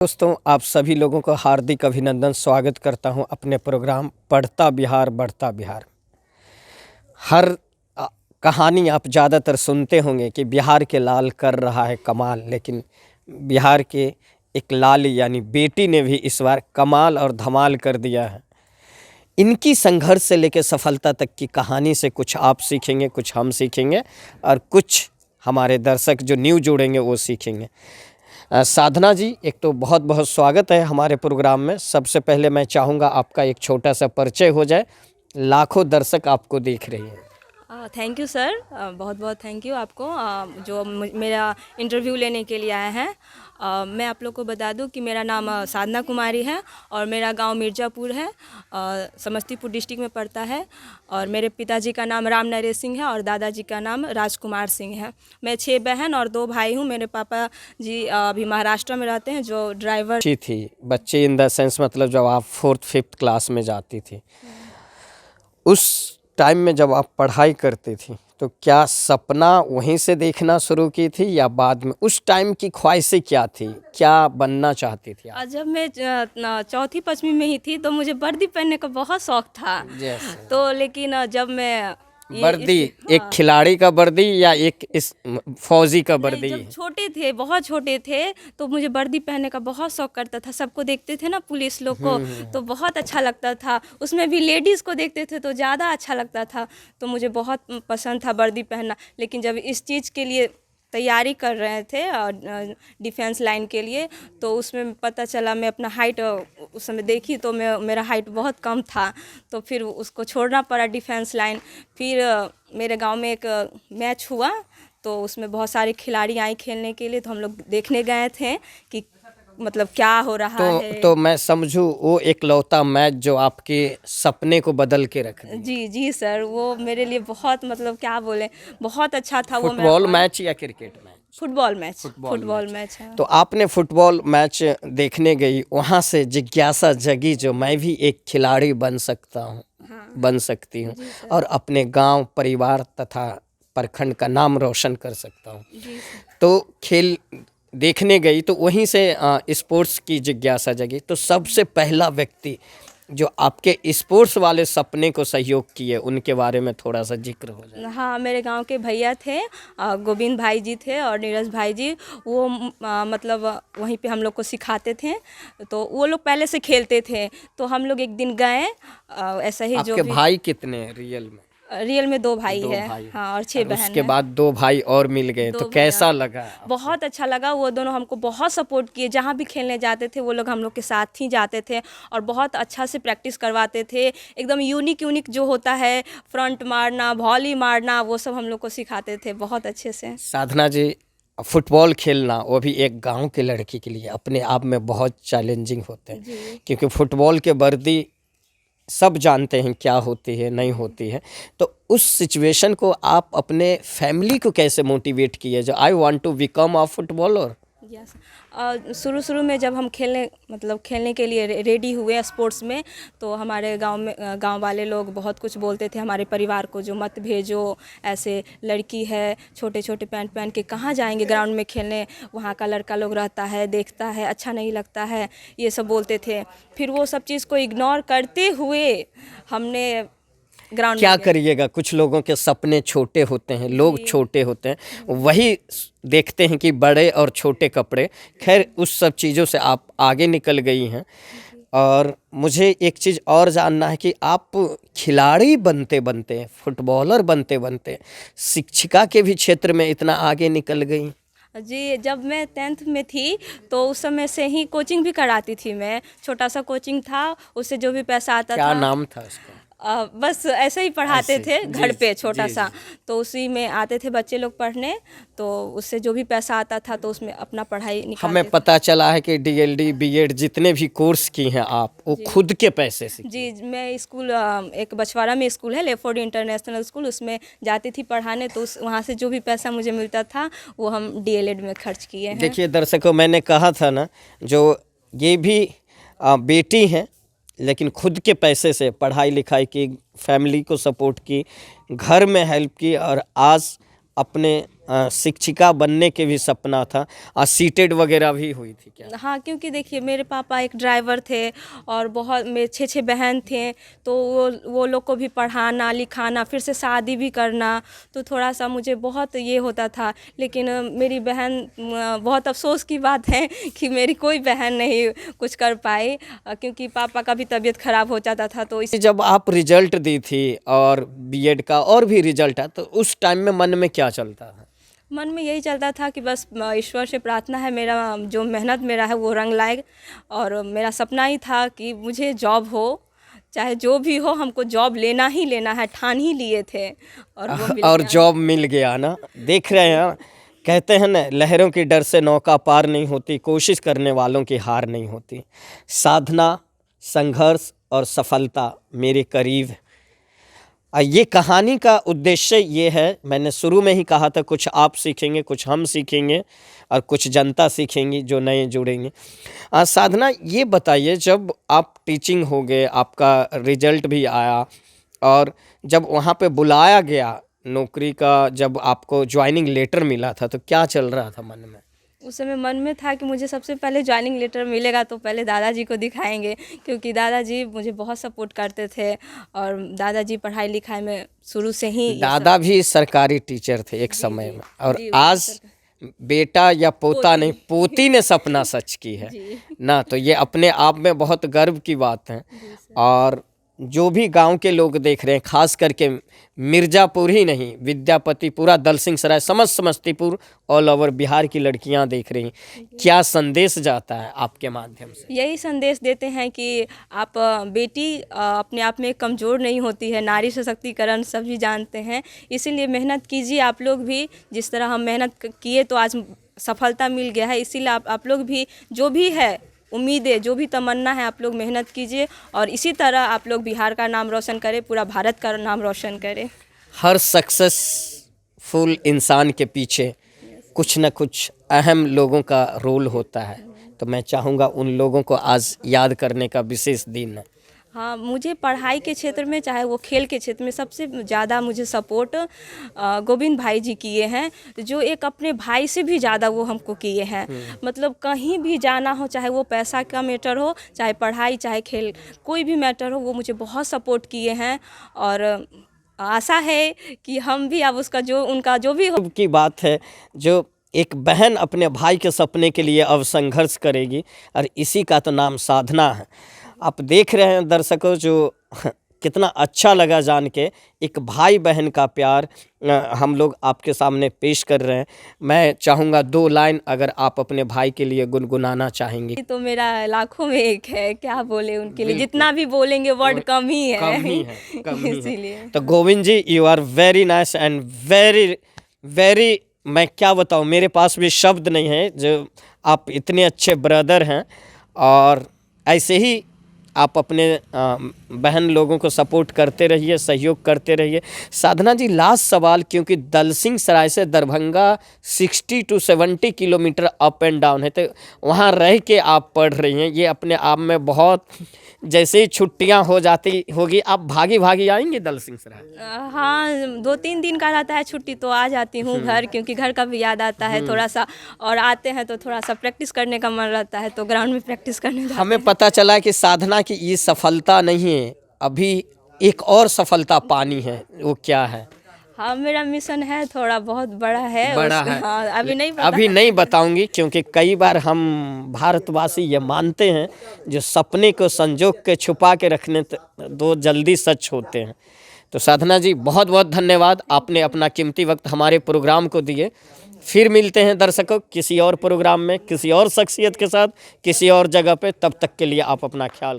दोस्तों, आप सभी लोगों को हार्दिक अभिनंदन। स्वागत करता हूं अपने प्रोग्राम पढ़ता बिहार बढ़ता बिहार। हर अ, कहानी आप ज़्यादातर सुनते होंगे कि बिहार के लाल कर रहा है कमाल, लेकिन बिहार के एक लाल यानी बेटी ने भी इस बार कमाल और धमाल कर दिया है। इनकी संघर्ष से लेकर सफलता तक की कहानी से कुछ आप सीखेंगे, कुछ हम सीखेंगे और कुछ हमारे दर्शक जो न्यू जुड़ेंगे वो सीखेंगे। साधना जी, एक तो बहुत बहुत स्वागत है हमारे प्रोग्राम में। सबसे पहले मैं चाहूँगा आपका एक छोटा सा परिचय हो जाए, लाखों दर्शक आपको देख रहे हैं। थैंक यू सर, बहुत बहुत थैंक यू आपको जो मेरा इंटरव्यू लेने के लिए आए हैं। मैं आप लोग को बता दूं कि मेरा नाम साधना कुमारी है और मेरा गांव मिर्ज़ापुर है, समस्तीपुर डिस्ट्रिक्ट में पड़ता है। और मेरे पिताजी का नाम राम नरेश सिंह है और दादाजी का नाम राजकुमार सिंह है। मैं 6 बहन और 2 भाई हूं। मेरे पापा जी अभी महाराष्ट्र में रहते हैं, जो ड्राइवर अच्छी थी बच्चे इन द सेंस, मतलब जब आप 4th-5th क्लास में जाती थी, उस टाइम में जब आप पढ़ाई करती थी, तो क्या सपना वहीं से देखना शुरू की थी या बाद में? उस टाइम की ख्वाहिशें क्या थी, क्या बनना चाहती थी आप? जब मैं 4वीं-5वीं में ही थी तो मुझे वर्दी पहनने का बहुत शौक था। जैसे तो लेकिन जब मैं वर्दी, एक खिलाड़ी का वर्दी या एक इस फौजी का वर्दी? जब छोटे थे, बहुत छोटे थे, तो मुझे वर्दी पहनने का बहुत शौक करता था। सबको देखते थे ना पुलिस लोग को, तो बहुत अच्छा लगता था। उसमें भी लेडीज़ को देखते थे तो ज़्यादा अच्छा लगता था। तो मुझे बहुत पसंद था वर्दी पहनना। लेकिन जब इस चीज़ के लिए तैयारी कर रहे थे और डिफेंस लाइन के लिए, तो उसमें पता चला, मैं अपना हाइट उस समय देखी तो मेरा हाइट बहुत कम था। तो फिर उसको छोड़ना पड़ा डिफेंस लाइन। फिर मेरे गांव में एक मैच हुआ, तो उसमें बहुत सारे खिलाड़ी आए खेलने के लिए। तो हम लोग देखने गए थे कि मतलब क्या हो रहा है। तो मैं समझूं वो एक लौता मैच जो आपके सपने को बदल के रख दिया। जी जी सर, वो मेरे लिए बहुत, मतलब क्या बोले, बहुत अच्छा था वो। फुटबॉल मैच या क्रिकेट मैच? फुटबॉल मैच है। तो आपने फुटबॉल मैच देखने गई, वहाँ से जिज्ञासा जगी जो मैं भी एक खिलाड़ी बन सकता हूँ, बन सकती हूँ और अपने गांव, परिवार तथा प्रखंड का नाम रोशन कर सकता हूँ। तो खेल देखने गई तो वहीं से स्पोर्ट्स की जिज्ञासा जगी। तो सबसे पहला व्यक्ति जो आपके स्पोर्ट्स वाले सपने को सहयोग किए, उनके बारे में थोड़ा सा जिक्र हो जाए। हाँ, मेरे गांव के भैया थे, गोविंद भाई जी थे और नीरज भाई जी। वो मतलब वहीं पे हम लोग को सिखाते थे। तो वो लोग पहले से खेलते थे, तो हम लोग एक दिन गए, ऐसा ही जो आपके भी। भाई कितने हैं रियल में? रियल में 2 भाई है। भाई हाँ, और 6 बहन उसके है। बाद 2 भाई और मिल गए, तो 2 कैसा लगा? बहुत अच्छा लगा। वो दोनों हमको बहुत सपोर्ट किए। जहाँ भी खेलने जाते थे वो लोग हम लोग के साथ ही जाते थे और बहुत अच्छा से प्रैक्टिस करवाते थे। एकदम यूनिक जो होता है, फ्रंट मारना, वॉली मारना, वो सब हम लोग को सिखाते थे बहुत अच्छे से। साधना जी, फुटबॉल खेलना वो भी एक गांव के लड़की के लिए अपने आप में बहुत चैलेंजिंग होते हैं, क्योंकि फुटबॉल के वर्दी सब जानते हैं क्या होती है, नहीं होती है। तो उस सिचुएशन को आप अपने फैमिली को कैसे मोटिवेट किए जो I want to become a footballer? Yes, शुरू में जब हम खेलने के लिए रेडी हुए स्पोर्ट्स में, तो हमारे गांव वाले लोग बहुत कुछ बोलते थे हमारे परिवार को, जो मत भेजो, ऐसे लड़की है, छोटे छोटे पैंट पहन के कहाँ जाएंगे ग्राउंड में खेलने, वहाँ का लड़का लोग रहता है, देखता है, अच्छा नहीं लगता है, ये सब बोलते थे। फिर वो सब चीज़ को इग्नोर करते हुए हमने ग्राउंड क्या करिएगा, कुछ लोगों के सपने छोटे होते हैं, लोग छोटे होते हैं, वही देखते हैं कि बड़े और छोटे कपड़े। खैर, उस सब चीज़ों से आप आगे निकल गई हैं। और मुझे एक चीज़ और जानना है कि आप खिलाड़ी बनते बनते, फुटबॉलर बनते बनते शिक्षिका के भी क्षेत्र में इतना आगे निकल गई। जी, जब मैं 10th में थी तो उस समय से ही कोचिंग भी कराती थी मैं। छोटा सा कोचिंग था, उससे जो भी पैसा आता क्या था। नाम था उसका? बस ऐसे ही पढ़ाते थे घर पे, छोटा जी, सा। तो उसी में आते थे बच्चे लोग पढ़ने, तो उससे जो भी पैसा आता था तो उसमें अपना पढ़ाई निकालते हमें थे। पता चला है कि डीएलडी, बीएड जितने भी कोर्स की हैं आप, वो खुद के पैसे से। जी, मैं स्कूल, एक बछवाड़ा में स्कूल है, लेफोर्ड इंटरनेशनल स्कूल, उसमें जाती थी पढ़ाने। तो वहाँ से जो भी पैसा मुझे मिलता था वो हम डीएलएड में खर्च किए हैं। देखिए दर्शकों, मैंने कहा था ना, जो ये भी बेटी हैं, लेकिन खुद के पैसे से पढ़ाई लिखाई की, फैमिली को सपोर्ट की, घर में हेल्प की और आज अपने शिक्षिका बनने के भी सपना था, सीटेड वगैरह भी हुई थी क्या? हाँ, क्योंकि देखिए मेरे पापा एक ड्राइवर थे और बहुत मेरे 6 बहन थे, तो वो लोग को भी पढ़ाना लिखाना फिर से शादी भी करना, तो थोड़ा सा मुझे बहुत ये होता था। लेकिन मेरी बहन बहुत अफसोस की बात है कि मेरी कोई बहन नहीं कुछ कर पाई, क्योंकि पापा का भी तबीयत ख़राब हो जाता था। तो इस जब आप रिजल्ट दी थी और बीएड का और भी रिजल्ट है, तो उस टाइम में मन में क्या चलता था? मन में यही चलता था कि बस ईश्वर से प्रार्थना है मेरा जो मेहनत मेरा है वो रंग लाए, और मेरा सपना ही था कि मुझे जॉब हो, चाहे जो भी हो हमको जॉब लेना ही लेना है, ठान ही लिए थे और वो मिल और गया। जॉब मिल गया ना। देख रहे हैं, कहते हैं ना, लहरों की डर से नौका पार नहीं होती, कोशिश करने वालों की हार नहीं होती। साधना, संघर्ष और सफलता मेरे करीब है। ये कहानी का उद्देश्य ये है, मैंने शुरू में ही कहा था, कुछ आप सीखेंगे, कुछ हम सीखेंगे और कुछ जनता सीखेंगी जो नए जुड़ेंगे। साधना, ये बताइए, जब आप टीचिंग हो गए, आपका रिजल्ट भी आया और जब वहाँ पे बुलाया गया नौकरी का, जब आपको ज्वाइनिंग लेटर मिला था, तो क्या चल रहा था मन में? उस समय मन में था कि मुझे सबसे पहले ज्वाइनिंग लेटर मिलेगा तो पहले दादाजी को दिखाएंगे, क्योंकि दादाजी मुझे बहुत सपोर्ट करते थे और दादाजी पढ़ाई लिखाई में शुरू से ही दादा भी सरकारी टीचर थे एक समय में, और जी, आज बेटा या पोता नहीं, पोती ने सपना सच की है ना। तो ये अपने आप में बहुत गर्व की बात है। और जो भी गांव के लोग देख रहे हैं, खास करके मिर्ज़ापुर ही नहीं, विद्यापति, पूरा दलसिंह सराय, समस्तीपुर, ऑल ओवर बिहार की लड़कियां देख रही हैं, क्या संदेश जाता है आपके माध्यम से? यही संदेश देते हैं कि आप बेटी अपने आप में कमज़ोर नहीं होती है, नारी सशक्तिकरण सभी जानते हैं, इसीलिए मेहनत कीजिए आप लोग भी। जिस तरह हम मेहनत किए तो आज सफलता मिल गया है, इसीलिए आप लोग भी जो भी है उम्मीदें, जो भी तमन्ना है, आप लोग मेहनत कीजिए और इसी तरह आप लोग बिहार का नाम रोशन करें, पूरा भारत का नाम रोशन करें। हर सक्सेसफुल इंसान के पीछे कुछ न कुछ अहम लोगों का रोल होता है, तो मैं चाहूँगा उन लोगों को आज याद करने का विशेष दिन है। हाँ, मुझे पढ़ाई के क्षेत्र में चाहे वो खेल के क्षेत्र में सबसे ज़्यादा मुझे सपोर्ट गोविंद भाई जी किए हैं, जो एक अपने भाई से भी ज़्यादा वो हमको किए हैं। मतलब कहीं भी जाना हो, चाहे वो पैसा का मैटर हो, चाहे पढ़ाई, चाहे खेल, कोई भी मैटर हो, वो मुझे बहुत सपोर्ट किए हैं। और आशा है कि हम भी अब उसका जो उनका जो भी हो की बात है, जो एक बहन अपने भाई के सपने के लिए अब संघर्ष करेगी, और इसी का तो नाम साधना है। आप देख रहे हैं दर्शकों, जो कितना अच्छा लगा जान के, एक भाई बहन का प्यार हम लोग आपके सामने पेश कर रहे हैं। मैं चाहूँगा 2 लाइन अगर आप अपने भाई के लिए गुनगुनाना चाहेंगे। तो मेरा लाखों में एक है, क्या बोले उनके लिए, जितना भी बोलेंगे वर्ड कम ही है, कम ही है। इसीलिए। तो Govind ji, you are very nice and very very, मैं क्या बताऊँ, मेरे पास भी शब्द नहीं है, जो आप इतने अच्छे ब्रदर हैं। और ऐसे ही आप अपने बहन लोगों को सपोर्ट करते रहिए, सहयोग करते रहिए। साधना जी, लास्ट सवाल, क्योंकि दलसिंह सराय से Darbhanga 60 to 70 kilometre up and down है, तो वहाँ रह के आप पढ़ रही हैं, ये अपने आप में बहुत, जैसे ही छुट्टियाँ हो जाती होगी आप भागी भागी आएंगे दलसिंह सराय? हाँ, 2-3 दिन का रहता है छुट्टी तो आ जाती हूँ घर, क्योंकि घर का भी याद आता है थोड़ा सा, और आते हैं तो थोड़ा सा प्रैक्टिस करने का मन रहता है, तो ग्राउंड में प्रैक्टिस करने जाते हैं। हमें पता चला कि साधना की ये सफलता नहीं है, अभी एक और सफलता पानी है, वो क्या है? हाँ, मेरा मिशन है, थोड़ा बहुत बड़ा है। हाँ, अभी नहीं बताऊंगी, क्योंकि कई बार हम भारतवासी ये मानते हैं, जो सपने को संजोग के छुपा के रखने दो, जल्दी सच होते हैं। तो साधना जी, बहुत बहुत धन्यवाद, आपने अपना कीमती वक्त हमारे प्रोग्राम को दिए। फिर मिलते हैं दर्शकों किसी और प्रोग्राम में, किसी और शख्सियत के साथ, किसी और जगह पे। तब तक के लिए आप अपना ख्याल